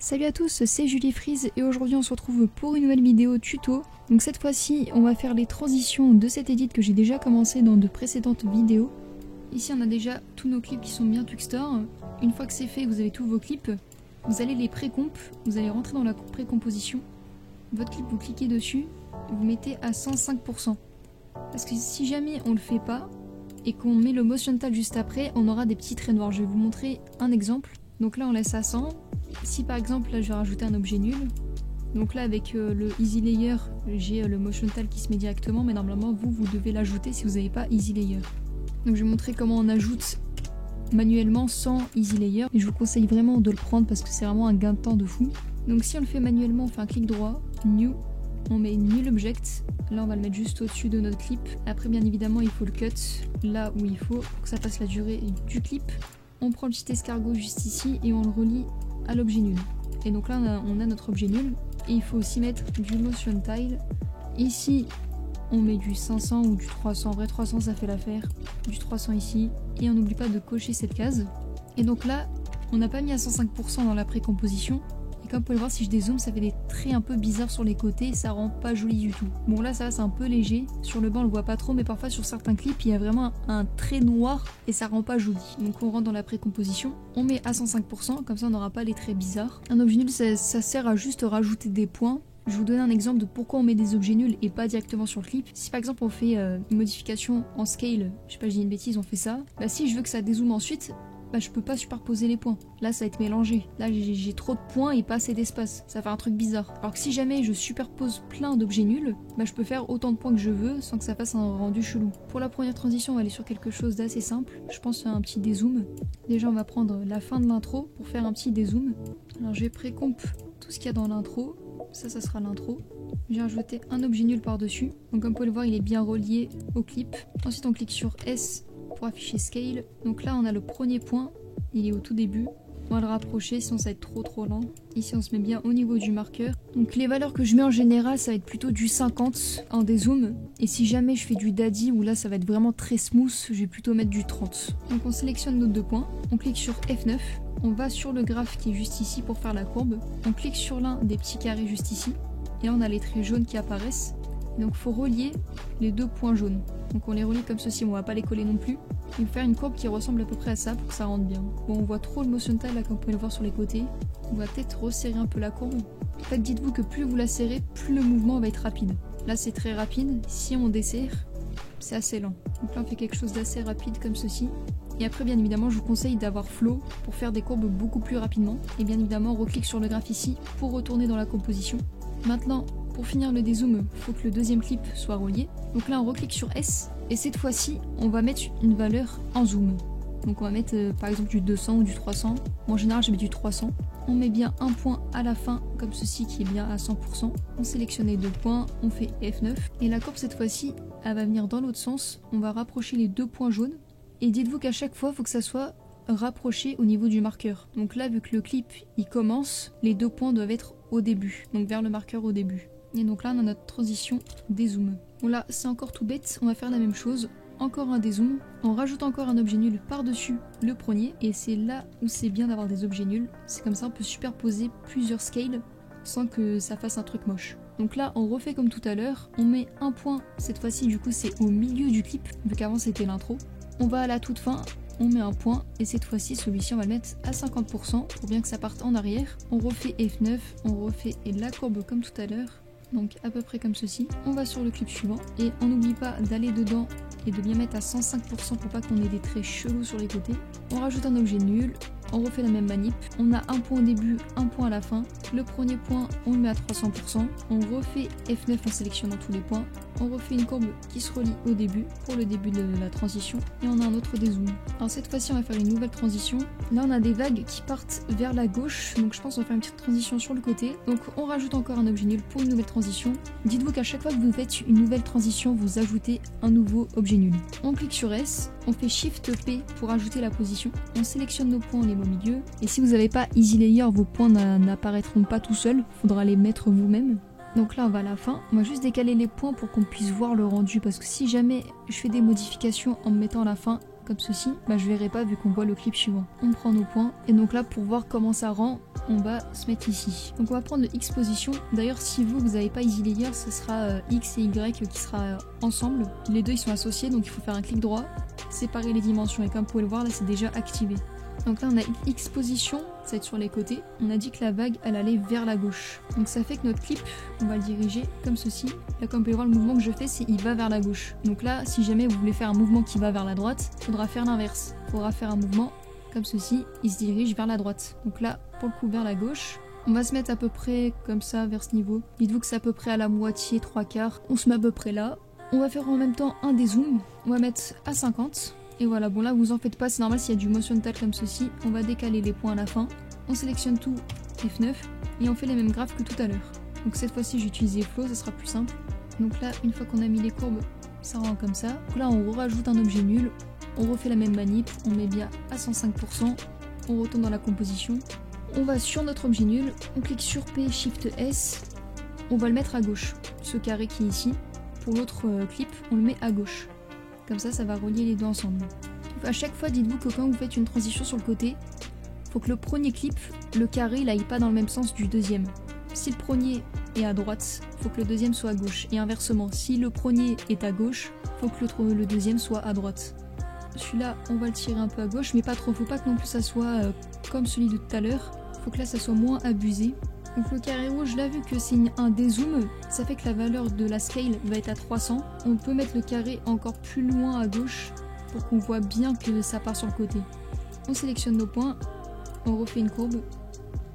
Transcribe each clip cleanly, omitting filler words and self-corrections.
Salut à tous, c'est Julie Freeze et aujourd'hui on se retrouve pour une nouvelle vidéo tuto. Donc cette fois-ci on va faire les transitions de cet edit que j'ai déjà commencé dans de précédentes vidéos. Ici on a déjà tous nos clips qui sont bien Twixtor. Une fois que c'est fait, vous avez tous vos clips, vous allez les pré-comp, vous allez rentrer dans la pré-composition. Votre clip, vous cliquez dessus, vous mettez à 105%. Parce que si jamais on le fait pas et qu'on met le motion tag juste après, on aura des petits traits noirs. Je vais vous montrer un exemple. Donc là on laisse à 100. Si par exemple là je vais rajouter un objet nul, donc là avec le easy layer j'ai le motion tag qui se met directement, mais normalement vous devez l'ajouter si vous n'avez pas easy layer. Donc je vais montrer comment on ajoute manuellement sans easy layer, et je vous conseille vraiment de le prendre parce que c'est vraiment un gain de temps de fou. Donc si on le fait manuellement, on fait un clic droit, new, on met new object, là on va le mettre juste au-dessus de notre clip. Après bien évidemment il faut le cut là où il faut pour que ça fasse la durée du clip. On prend le petit escargot juste ici et on le relie à l'objet nul. Et donc là on a notre objet nul et il faut aussi mettre du motion tile. Ici on met du 500 ou du 300, en vrai 300 ça fait l'affaire, du 300 ici, et on n'oublie pas de cocher cette case. Et donc là on n'a pas mis à 105% dans la précomposition, et comme vous pouvez le voir si je dézoome ça fait des traits un peu bizarres sur les côtés, ça rend pas joli du tout. Bon là ça va, c'est un peu léger, sur le bas on le voit pas trop, mais parfois sur certains clips il y a vraiment un trait noir et ça rend pas joli. Donc on rentre dans la précomposition, on met à 105%, comme ça on n'aura pas les traits bizarres. Un objet nul ça sert à juste rajouter des points. Je vais vous donner un exemple de pourquoi on met des objets nuls et pas directement sur le clip. Si par exemple on fait une modification en scale, je sais pas, je dis une bêtise, on fait ça, bah si je veux que ça dézoome ensuite, bah je peux pas superposer les points. Là ça va être mélangé. Là j'ai trop de points et pas assez d'espace. Ça va faire un truc bizarre. Alors que si jamais je superpose plein d'objets nuls, bah je peux faire autant de points que je veux sans que ça fasse un rendu chelou. Pour la première transition, on va aller sur quelque chose d'assez simple. Je pense à un petit dézoom. Déjà on va prendre la fin de l'intro pour faire un petit dézoom. Alors je vais pré-comp tout ce qu'il y a dans l'intro. Ça sera l'intro. J'ai rajouté un objet nul par-dessus. Donc comme vous pouvez le voir, il est bien relié au clip. Ensuite on clique sur S pour afficher scale. Donc là on a le premier point, il est au tout début. On va le rapprocher sinon ça va être trop lent. Ici on se met bien au niveau du marqueur. Donc les valeurs que je mets en général ça va être plutôt du 50 en dézoom. Et si jamais je fais du daddy où là ça va être vraiment très smooth, je vais plutôt mettre du 30. Donc on sélectionne nos deux points, on clique sur F9. On va sur le graphe qui est juste ici pour faire la courbe. On clique sur l'un des petits carrés juste ici. Et là on a les traits jaunes qui apparaissent. Et donc il faut relier les deux points jaunes. Donc on les relie comme ceci, on va pas les coller non plus. Il faut faire une courbe qui ressemble à peu près à ça pour que ça rentre bien. Bon, on voit trop le motion tile là comme vous pouvez le voir sur les côtés. On va peut-être resserrer un peu la courbe. En fait dites-vous que plus vous la serrez, plus le mouvement va être rapide. Là c'est très rapide, si on desserre, c'est assez lent. Donc là on fait quelque chose d'assez rapide comme ceci. Et après bien évidemment je vous conseille d'avoir flow pour faire des courbes beaucoup plus rapidement. Et bien évidemment on reclique sur le graphe ici pour retourner dans la composition. Maintenant pour finir le dézoom, il faut que le deuxième clip soit relié. Donc là on reclique sur S et cette fois-ci on va mettre une valeur en zoom. Donc on va mettre par exemple du 200 ou du 300. Moi en général je mets du 300. On met bien un point à la fin comme ceci qui est bien à 100%. On sélectionne les deux points, on fait F9. Et la courbe cette fois-ci elle va venir dans l'autre sens. On va rapprocher les deux points jaunes. Et dites-vous qu'à chaque fois, il faut que ça soit rapproché au niveau du marqueur. Donc là, vu que le clip il commence, les deux points doivent être au début, donc vers le marqueur au début. Et donc là, on a notre transition dézoom. Bon là, c'est encore tout bête, on va faire la même chose. Encore un dézoom, on rajoute encore un objet nul par-dessus le premier. Et c'est là où c'est bien d'avoir des objets nuls. C'est comme ça, on peut superposer plusieurs scales sans que ça fasse un truc moche. Donc là on refait comme tout à l'heure, on met un point, cette fois-ci du coup c'est au milieu du clip, vu qu'avant c'était l'intro. On va à la toute fin, on met un point et cette fois-ci celui-ci on va le mettre à 50% pour bien que ça parte en arrière. On refait F9, on refait la courbe comme tout à l'heure, donc à peu près comme ceci. On va sur le clip suivant et on n'oublie pas d'aller dedans et de bien mettre à 105% pour pas qu'on ait des traits chelous sur les côtés. On rajoute un objet nul. On refait la même manip, on a un point au début, un point à la fin. Le premier point, on le met à 300%. On refait F9 en sélectionnant tous les points. On refait une courbe qui se relie au début pour le début de la transition. Et on a un autre dézoom. Alors cette fois-ci, on va faire une nouvelle transition. Là, on a des vagues qui partent vers la gauche. Donc je pense qu'on va faire une petite transition sur le côté. Donc on rajoute encore un objet nul pour une nouvelle transition. Dites-vous qu'à chaque fois que vous faites une nouvelle transition, vous ajoutez un nouveau objet nul. On clique sur S. On fait Shift P pour ajouter la position. On sélectionne nos points, on les met au milieu. Et si vous n'avez pas Easy Layer, vos points n'apparaîtront pas tout seuls. Il faudra les mettre vous-même. Donc là on va à la fin. On va juste décaler les points pour qu'on puisse voir le rendu. Parce que si jamais je fais des modifications en me mettant à la fin, comme ceci, bah je verrai pas vu qu'on voit le clip suivant. On prend nos points et donc là pour voir comment ça rend, on va se mettre ici. Donc on va prendre le X position. D'ailleurs si vous n'avez pas Easy Layer, ce sera X et Y qui sera ensemble. Les deux ils sont associés donc il faut faire un clic droit, séparer les dimensions et comme vous pouvez le voir là c'est déjà activé. Donc là on a X position, ça va être sur les côtés. On a dit que la vague elle allait vers la gauche. Donc ça fait que notre clip, on va le diriger comme ceci. Là comme vous pouvez voir le mouvement que je fais c'est il va vers la gauche. Donc là si jamais vous voulez faire un mouvement qui va vers la droite, il faudra faire l'inverse. Il faudra faire un mouvement comme ceci, il se dirige vers la droite. Donc là pour le coup vers la gauche. On va se mettre à peu près comme ça vers ce niveau. Dites-vous que c'est à peu près à la moitié, 3/4. On se met à peu près là. On va faire en même temps un dézoom. On va mettre à 50. Et voilà, bon là vous en faites pas, c'est normal s'il y a du motion tal comme ceci. On va décaler les points à la fin. On sélectionne tout F9 et on fait les mêmes graphes que tout à l'heure. Donc cette fois-ci j'ai utilisé Flow, ça sera plus simple. Donc là une fois qu'on a mis les courbes, ça rend comme ça. Donc là on rajoute un objet nul, on refait la même manip, on met bien à 105%, on retourne dans la composition. On va sur notre objet nul, on clique sur P, Shift S, on va le mettre à gauche, ce carré qui est ici. Pour l'autre clip, on le met à gauche. Comme ça va relier les deux ensemble. À chaque fois, dites-vous que quand vous faites une transition sur le côté, faut que le premier clip, le carré, il aille pas dans le même sens du deuxième. Si le premier est à droite, faut que le deuxième soit à gauche. Et inversement, si le premier est à gauche, faut que le deuxième soit à droite. Celui-là, on va le tirer un peu à gauche, mais pas trop. Faut pas que non plus ça soit comme celui de tout à l'heure. Faut que là, ça soit moins abusé. Donc le carré rouge, là vu que c'est un dézoom, ça fait que la valeur de la scale va être à 300. On peut mettre le carré encore plus loin à gauche pour qu'on voit bien que ça part sur le côté. On sélectionne nos points, on refait une courbe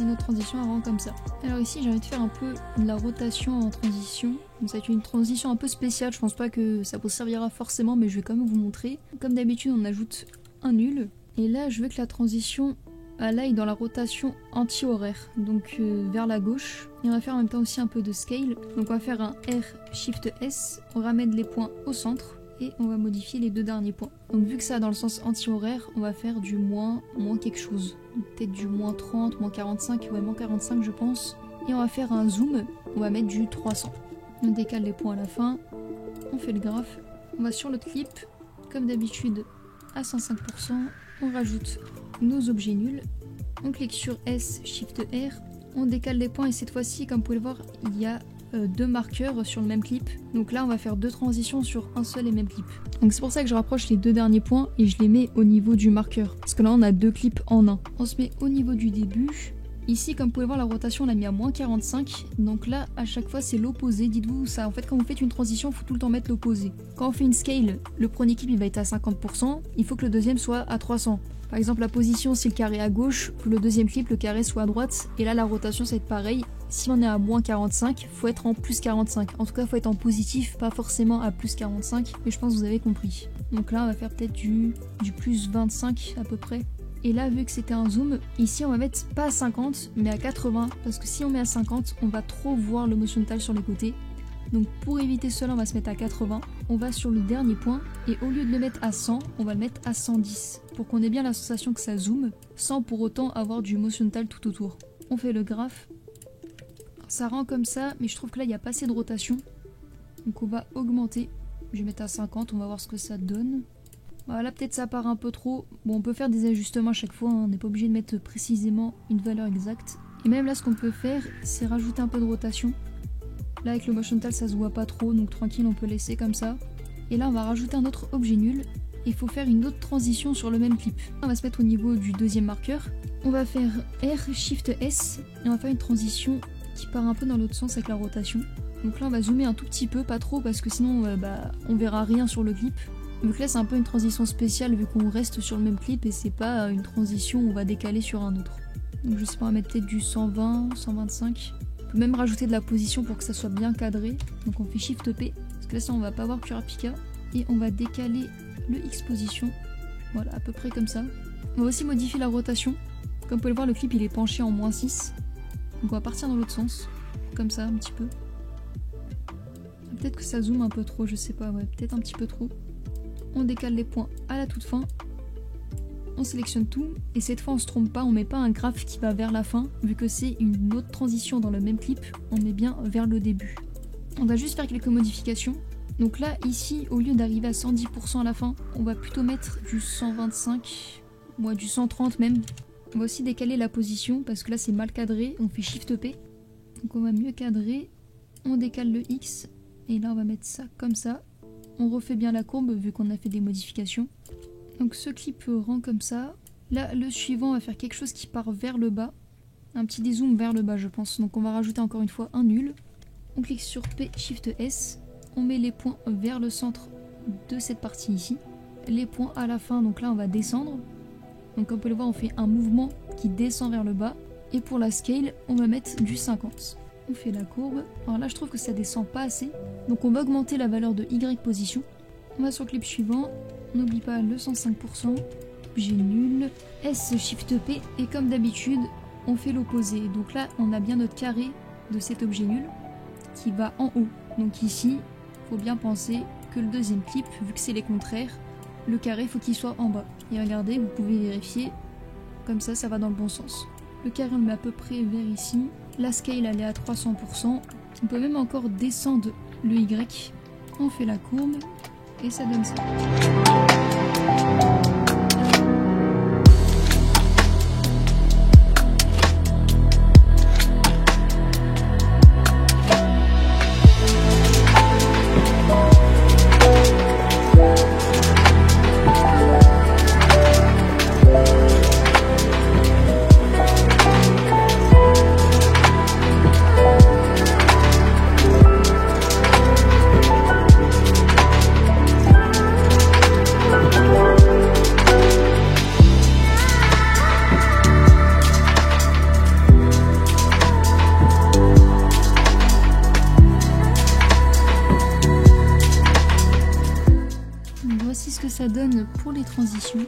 et notre transition elle rend comme ça. Alors ici j'ai envie de faire un peu de la rotation en transition. Donc ça va être une transition un peu spéciale, je pense pas que ça vous servira forcément mais je vais quand même vous montrer. Comme d'habitude on ajoute un nul et là je veux que la transition elle aille dans la rotation anti-horaire, donc vers la gauche. Et on va faire en même temps aussi un peu de scale. Donc on va faire un R Shift S, on ramène les points au centre et on va modifier les deux derniers points. Donc vu que ça va dans le sens anti-horaire, on va faire du moins quelque chose. Peut-être du moins 30, moins 45, ouais moins 45 je pense. Et on va faire un zoom, on va mettre du 300. On décale les points à la fin, on fait le graphe. On va sur le clip, comme d'habitude à 105%, on rajoute nos objets nuls, on clique sur S, Shift R, on décale les points et cette fois-ci, comme vous pouvez le voir, il y a deux marqueurs sur le même clip. Donc là, on va faire deux transitions sur un seul et même clip. Donc c'est pour ça que je rapproche les deux derniers points et je les mets au niveau du marqueur. Parce que là, on a deux clips en un. On se met au niveau du début. Ici, comme vous pouvez voir, la rotation, on l'a mis à moins 45. Donc là, à chaque fois, c'est l'opposé. Dites-vous ça. En fait, quand vous faites une transition, il faut tout le temps mettre l'opposé. Quand on fait une scale, le premier clip, il va être à 50%. Il faut que le deuxième soit à 300. Par exemple, la position, si le carré est à gauche, faut que le deuxième clip, le carré soit à droite. Et là, la rotation, ça va être pareil. Si on est à moins 45, faut être en plus 45. En tout cas, faut être en positif, pas forcément à plus 45. Mais je pense que vous avez compris. Donc là, on va faire peut-être du plus 25 à peu près. Et là, vu que c'était un zoom, ici on va mettre pas à 50, mais à 80. Parce que si on met à 50, on va trop voir le motion tal sur les côtés. Donc pour éviter cela, on va se mettre à 80. On va sur le dernier point. Et au lieu de le mettre à 100, on va le mettre à 110. Pour qu'on ait bien la sensation que ça zoome, sans pour autant avoir du motion tal tout autour. On fait le graphe. Ça rend comme ça, mais je trouve que là, il n'y a pas assez de rotation. Donc on va augmenter. Je vais mettre à 50, on va voir ce que ça donne. Voilà, peut-être ça part un peu trop. Bon, on peut faire des ajustements à chaque fois, hein. On n'est pas obligé de mettre précisément une valeur exacte. Et même là, ce qu'on peut faire, c'est rajouter un peu de rotation. Là, avec le motion tal, ça se voit pas trop, donc tranquille, on peut laisser comme ça. Et là, on va rajouter un autre objet nul. Il faut faire une autre transition sur le même clip. On va se mettre au niveau du deuxième marqueur. On va faire R, Shift S, et on va faire une transition qui part un peu dans l'autre sens avec la rotation. Donc là, on va zoomer un tout petit peu, pas trop, parce que sinon, on verra rien sur le clip. Donc là c'est un peu une transition spéciale vu qu'on reste sur le même clip et c'est pas une transition où on va décaler sur un autre. Donc je sais pas, on va mettre peut-être du 120, 125. On peut même rajouter de la position pour que ça soit bien cadré. Donc on fait Shift P, parce que là ça on va pas voir Kurapika. Et on va décaler le X position. Voilà, à peu près comme ça. On va aussi modifier la rotation. Comme vous pouvez le voir, le clip il est penché en moins 6. Donc on va partir dans l'autre sens. Comme ça, un petit peu. Peut-être que ça zoome un peu trop, je sais pas, ouais, peut-être un petit peu trop. On décale les points à la toute fin, on sélectionne tout, et cette fois on se trompe pas, on met pas un graphe qui va vers la fin, vu que c'est une autre transition dans le même clip, on met bien vers le début. On va juste faire quelques modifications. Donc là, ici, au lieu d'arriver à 110% à la fin, on va plutôt mettre du 125, du 130 même. On va aussi décaler la position parce que là c'est mal cadré, on fait Shift P. Donc on va mieux cadrer, on décale le X et là on va mettre ça comme ça. On refait bien la courbe vu qu'on a fait des modifications. Donc ce clip rend comme ça. Là le suivant on va faire quelque chose qui part vers le bas. Un petit dézoom vers le bas je pense. Donc on va rajouter encore une fois un nul. On clique sur P, Shift S. On met les points vers le centre de cette partie ici. Les points à la fin, donc là on va descendre. Donc comme vous pouvez le voir on fait un mouvement qui descend vers le bas. Et pour la scale on va mettre du 50. On fait la courbe. Alors là je trouve que ça descend pas assez. Donc on va augmenter la valeur de Y position. On va sur le clip suivant. On n'oublie pas le 105%. Objet nul. S Shift P. Et comme d'habitude on fait l'opposé. Donc là on a bien notre carré de cet objet nul qui va en haut. Donc ici faut bien penser que le deuxième clip, vu que c'est les contraires, le carré faut qu'il soit en bas. Et regardez, vous pouvez vérifier, comme ça va dans le bon sens. Le carré on le met à peu près vers ici. La scale elle est à 300%. On peut même encore descendre le Y. On fait la courbe et ça donne ça. Voici ce que ça donne pour les transitions.